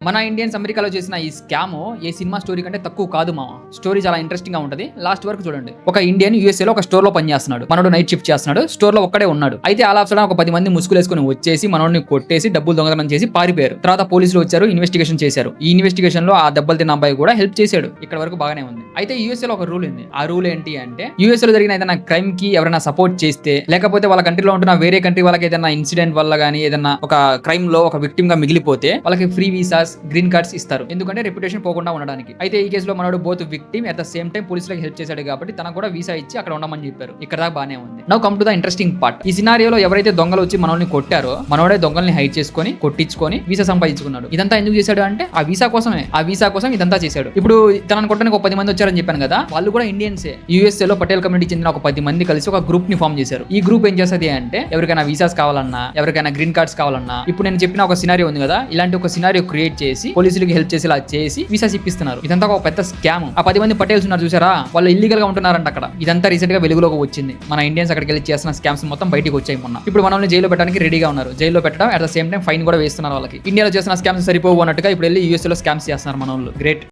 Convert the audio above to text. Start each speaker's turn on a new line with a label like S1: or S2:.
S1: మన ఇండియన్స్ అమెరికాలో చేసిన ఈ స్కామ్ ఏ సినిమా స్టోరీ కంటే తక్కువ కాదు మామ. స్టోరీ చాలా ఇంట్రెస్టింగ్ గా ఉంటది. లాస్ట్ వరకు చూడండి. ఒక ఇండియన్ యూఎస్ఏ లో ఒక స్టోర్ లో పనిచేస్తున్నాడు. మనోడు నైట్ షిఫ్ట్ చేస్తున్నాడు. స్టోర్ లో ఒక్కడే ఉన్నాడు. అయితే అలా ఒక 10 మంది ముసుగులేసుకుని వచ్చేసి మనోడిని కొట్టేసి డబ్బులు దొంగతనం చేసి పారిపోయారు. తర్వాత పోలీసులు వచ్చారు, ఇన్వెస్టిగేషన్ చేశారు. ఈ ఇన్వెస్టిగేషన్ లో ఆ దెబ్బలు తిన్న అబ్బాయి కూడా హెల్ప్ చేశాడు. ఇక్కడ వరకు బాగానే ఉంది. అయితే యూఎస్ఏ లో ఒక రూల్ ఉంది. ఆ రూల్ ఏంటి అంటే యూఎస్ఏ లో జరిగిన ఏదైనా క్రైమ్ కి ఎవరైనా సపోర్ట్ చేస్తే, లేకపోతే వాళ్ళ కంట్రీలో ఉంటున్న వేరే కంట్రీ వాళ్ళకి ఏదైనా ఇన్సిడెంట్ వల్ల గానీ ఏదైనా ఒక క్రైమ్ లో ఒక విక్టిమ్ గా మిగిలిపోతే వాళ్ళకి ఫ్రీ వీసాస్, గ్రీన్ కార్డ్స్ ఇస్తారు. ఎందుకంటే రెప్యుటేషన్ పోకుండా ఉండడానికి. అయితే ఈ కేసులో మనోడు both victim at the same time పోలీసులకు హెల్ప్ చేశాడు కాబట్టి తనకు కూడా వీసా ఇచ్చి అక్కడ ఉండమని చెప్పారు. ఇక్కడ దాకా బానే ఉంది. Now come to the interesting part. ఈ సినారియోలో ఎవరైతే దొంగలు వచ్చి మనల్ని కొట్టారో మనోడే దొంగల్ని హైడ్ చేసుకొని కొట్టించుకొని వీసా సంపాదించుకున్నాడు. ఇదంతా ఎందుకు చేశాడు అంటే ఆ వీసా కోసమే. ఆ వీసా కోసం ఇదంతా చేశాడు. ఇప్పుడు తనను కొట్టడానికి ఒక 10 మంది వచ్చారని చెప్పాను కదా, వాళ్ళు కూడా ఇండియన్సే. యూఎస్ఏ లో పటేల్ కమ్యూనిటీ చెందిన ఒక 10 మంది కలిసి ఒక గ్రూప్ ని ఫామ్ చేశారు. ఈ గ్రూప్ ఏం చేస్తుంది అంటే ఎవరికైనా వీసాస్ కావాలన్నా, ఎవరికైనా గ్రీన్ కార్డ్స్ కావాలన్నా, ఇప్పుడు నేను చెప్పిన ఒక సినారియో ఉంది కదా, ఇలాంటి ఒక సినారియో క్రియేట్ చేసి పోలీసులకి హెల్ప్ చేసేలా చేసి వీసాస్ ఇప్పిస్తున్నారు. ఇదంతా ఒక పెద్ద స్కామ్. ఆ 10 మంది పటేల్స్ ఉన్నారు చూసారా, వాళ్ళు ఇల్లీగల్ గా ఉంటున్నారంట అక్కడ. ఇదంతా రీసెంట్ గా వెలుగులోకి వచ్చింది. మన ఇండియన్స్ అక్కడికి వెళ్ళి చేసిన స్కామ్స్ మొత్తం బయటకు వచ్చాయి మొన్న. ఇప్పుడు మనల్ని జైల్లో పెట్టడానికి రెడీగా ఉన్నారు. జైల్లో పెట్టడం at the same time fine కూడా వేస్తున్నారు వాళ్ళకి. ఇండియాలో చేసిన స్కామ్స్ సరిపోవు అన్నట్టుగా ఇప్పుడు వెళ్ళి యూఎస్ఏ లో స్కామ్స్ చేస్తున్నారు మన వాళ్ళు. గ్రేట్.